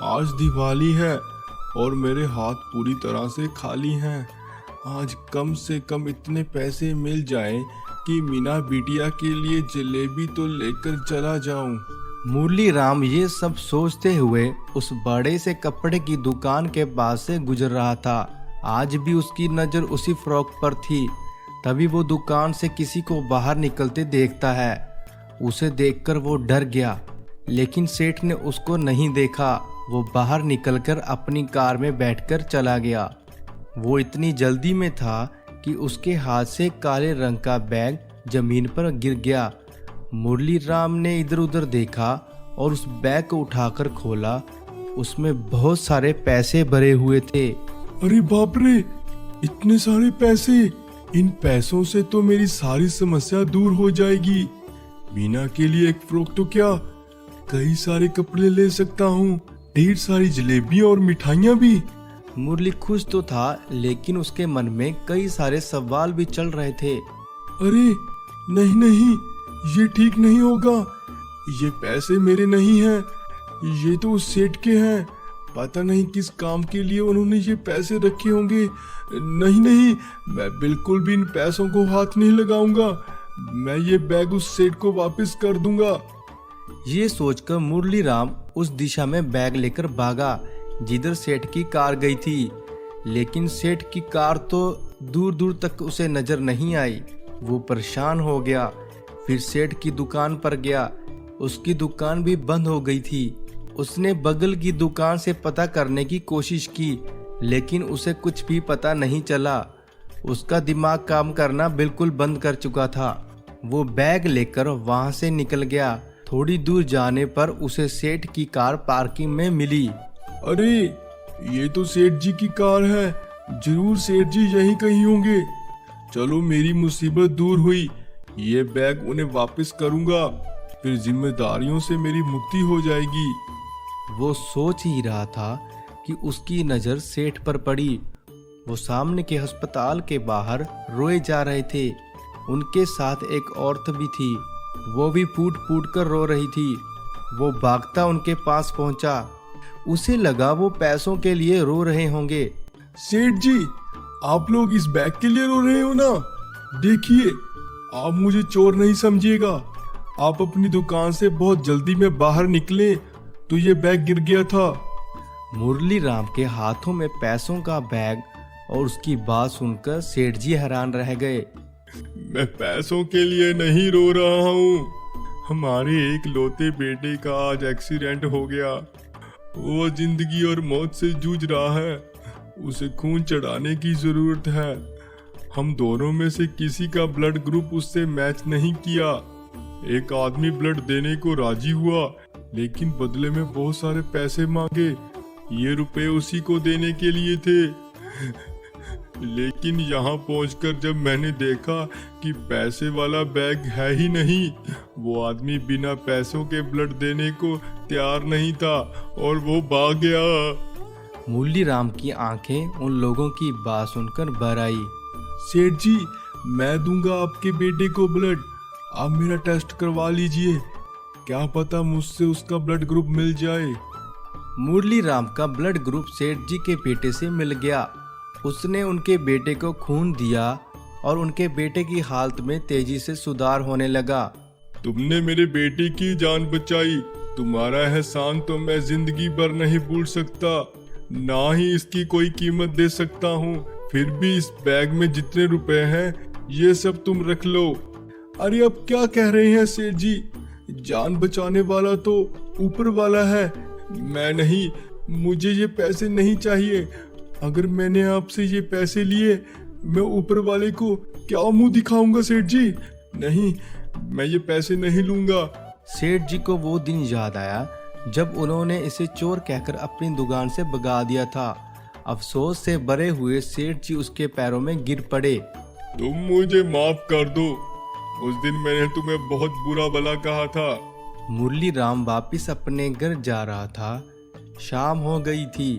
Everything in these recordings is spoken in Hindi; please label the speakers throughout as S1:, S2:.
S1: आज दिवाली है और मेरे हाथ पूरी तरह से खाली हैं। आज कम से कम इतने पैसे मिल जाएं कि मीना बिटिया के लिए जलेबी तो लेकर चला जाऊं।
S2: मुरली राम ये सब सोचते हुए उस बड़े से कपड़े की दुकान के पास से गुजर रहा था। आज भी उसकी नज़र उसी फ्रॉक पर थी। तभी वो दुकान से किसी को बाहर निकलते देखता है। उसे देखकर वो डर गया, लेकिन सेठ ने उसको नहीं देखा। वो बाहर निकलकर अपनी कार में बैठकर चला गया। वो इतनी जल्दी में था कि उसके हाथ से काले रंग का बैग जमीन पर गिर गया। मुरली राम ने इधर उधर देखा और उस बैग को उठाकर खोला। उसमें बहुत सारे पैसे भरे हुए थे।
S1: अरे बाप रे, इतने सारे पैसे! इन पैसों से तो मेरी सारी समस्या दूर हो जाएगी। मीना के लिए एक फ्रॉक तो क्या, कई सारे कपड़े ले सकता हूँ, ढेर सारी जलेबी और मिठाइयाँ भी।
S2: मुरली खुश तो था, लेकिन उसके मन में कई सारे सवाल भी चल रहे थे।
S1: अरे नहीं नहीं, ये ठीक नहीं होगा। ये पैसे मेरे नहीं हैं, ये तो उस सेठ के हैं। पता नहीं किस काम के लिए उन्होंने ये पैसे रखे होंगे। नहीं नहीं, मैं बिल्कुल भी इन पैसों को हाथ नहीं लगाऊंगा। मैं ये बैग उस सेठ को वापस कर दूंगा।
S2: ये सोचकर मुरली राम उस दिशा में बैग लेकर भागा जिधर सेठ की कार गई थी। लेकिन सेठ की कार तो दूर दूर तक उसे नजर नहीं आई। वो परेशान हो गया। फिर सेठ की दुकान पर गया। उसकी दुकान भी बंद हो गई थी। उसने बगल की दुकान से पता करने की कोशिश की, लेकिन उसे कुछ भी पता नहीं चला। उसका दिमाग काम करना बिल्कुल बंद कर चुका था। वो बैग लेकर वहां से निकल गया। थोड़ी दूर जाने पर उसे सेठ की कार पार्किंग में मिली।
S1: अरे ये तो सेठ जी की कार है, जरूर सेठ जी यहीं कहीं होंगे। चलो, मेरी मुसीबत दूर हुई। ये बैग उन्हें वापस करूंगा, फिर जिम्मेदारियों से मेरी मुक्ति हो जाएगी।
S2: वो सोच ही रहा था कि उसकी नज़र सेठ पर पड़ी। वो सामने के अस्पताल के बाहर रोए जा रहे थे। उनके साथ एक औरत भी थी। वो भी फूट फूट कर रो रही थी। वो भागता उनके पास पहुंचा। उसे लगा वो पैसों के लिए रो रहे होंगे।
S1: सेठ जी, आप लोग इस बैग के लिए रो रहे हो ना? देखिए, आप मुझे चोर नहीं समझिएगा। आप अपनी दुकान से बहुत जल्दी में बाहर निकले तो ये बैग गिर गया था।
S2: मुरली राम के हाथों में पैसों का बैग और उसकी बात सुनकर सेठ जी हैरान रह गए।
S1: मैं पैसों के लिए नहीं रो रहा हूँ। हमारे एक लौते बेटे का आज एक्सीडेंट हो गया। वो जिंदगी और मौत से जूझ रहा है। उसे खून चढ़ाने की जरूरत है। हम दोनों में से किसी का ब्लड ग्रुप उससे मैच नहीं किया। एक आदमी ब्लड देने को राजी हुआ, लेकिन बदले में बहुत सारे पैसे मांगे। ये रुपए उसी को देने के लिए थे। लेकिन यहाँ पहुंचकर जब मैंने देखा कि पैसे वाला बैग है ही नहीं, वो आदमी बिना पैसों के ब्लड देने को तैयार नहीं था और वो भाग गया।
S2: मुरली राम की आंखें उन लोगों की बात सुनकर भर आई।
S1: सेठ जी, मैं दूंगा आपके बेटे को ब्लड। आप मेरा टेस्ट करवा लीजिए, क्या पता मुझसे उसका ब्लड ग्रुप मिल जाए।
S2: मुरली राम का ब्लड ग्रुप सेठ जी के बेटे से मिल गया। उसने उनके बेटे को खून दिया और उनके बेटे की हालत में तेजी से सुधार होने लगा।
S1: तुमने मेरे बेटे की जान बचाई। तुम्हारा एहसान तो मैं जिंदगी भर नहीं भूल सकता, ना ही इसकी कोई कीमत दे सकता हूँ। फिर भी इस बैग में जितने रुपए हैं, ये सब तुम रख लो। अरे अब क्या कह रहे हैं सेठ जी? जान बचाने वाला तो ऊपर वाला है, मैं नहीं। मुझे ये पैसे नहीं चाहिए। अगर मैंने आपसे ये पैसे लिए, मैं ऊपर वाले को क्या मुंह दिखाऊंगा सेठ जी? नहीं, मैं ये पैसे नहीं लूंगा।
S2: सेठ जी को वो दिन याद आया जब उन्होंने इसे चोर कहकर अपनी दुकान से भगा दिया था। अफसोस से भरे हुए सेठ जी उसके पैरों में गिर पड़े।
S1: तुम मुझे माफ कर दो। उस दिन मैंने तुम्हें बहुत बुरा भला कहा था।
S2: मुरली राम वापिस अपने घर जा रहा था। शाम हो गई थी।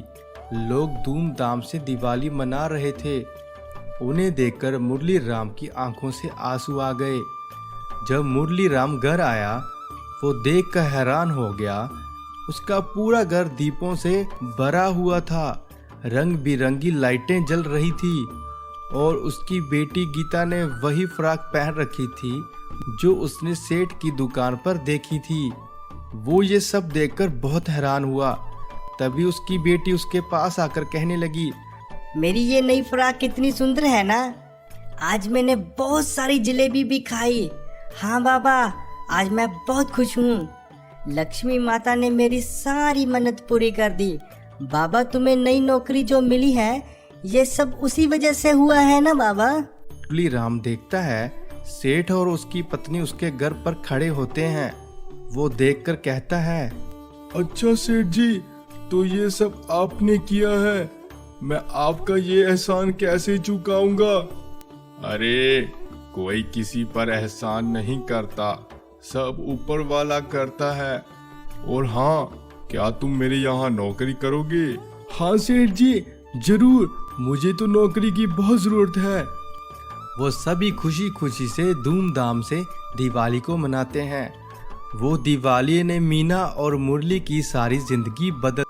S2: लोग धूमधाम से दिवाली मना रहे थे। उन्हें देखकर मुरली राम की आंखों से आंसू आ गए। जब मुरली राम घर आया, वो देखकर हैरान हो गया। उसका पूरा घर दीपों से भरा हुआ था। रंग बिरंगी लाइटें जल रही थी और उसकी बेटी गीता ने वही फ्रॉक पहन रखी थी जो उसने सेठ की दुकान पर देखी थी। वो ये सब देखकर बहुत हैरान हुआ। तभी उसकी बेटी उसके पास आकर कहने लगी,
S3: मेरी ये नई फ्रॉक कितनी सुंदर है ना। आज मैंने बहुत सारी जलेबी भी खाई। हाँ बाबा, आज मैं बहुत खुश हूँ। लक्ष्मी माता ने मेरी सारी मन्नत पूरी कर दी। बाबा, तुम्हें नई नौकरी जो मिली है ये सब उसी वजह से हुआ है ना बाबा।
S2: तुलीराम देखता है सेठ और उसकी पत्नी उसके घर पर खड़े होते हैं। वो देखकर कहता है,
S1: अच्छा सेठ जी, तो ये सब आपने किया है, मैं आपका ये एहसान कैसे चुकाऊंगा? अरे कोई किसी पर एहसान नहीं करता, सब ऊपर वाला करता है। और हाँ, क्या तुम मेरे यहाँ नौकरी करोगे? हाँ सेठ जी, जरूर, मुझे तो नौकरी की बहुत जरूरत है।
S2: वो सभी खुशी खुशी से धूमधाम से दिवाली को मनाते हैं। वो दिवाली ने मीना और मुरली की सारी जिंदगी बदल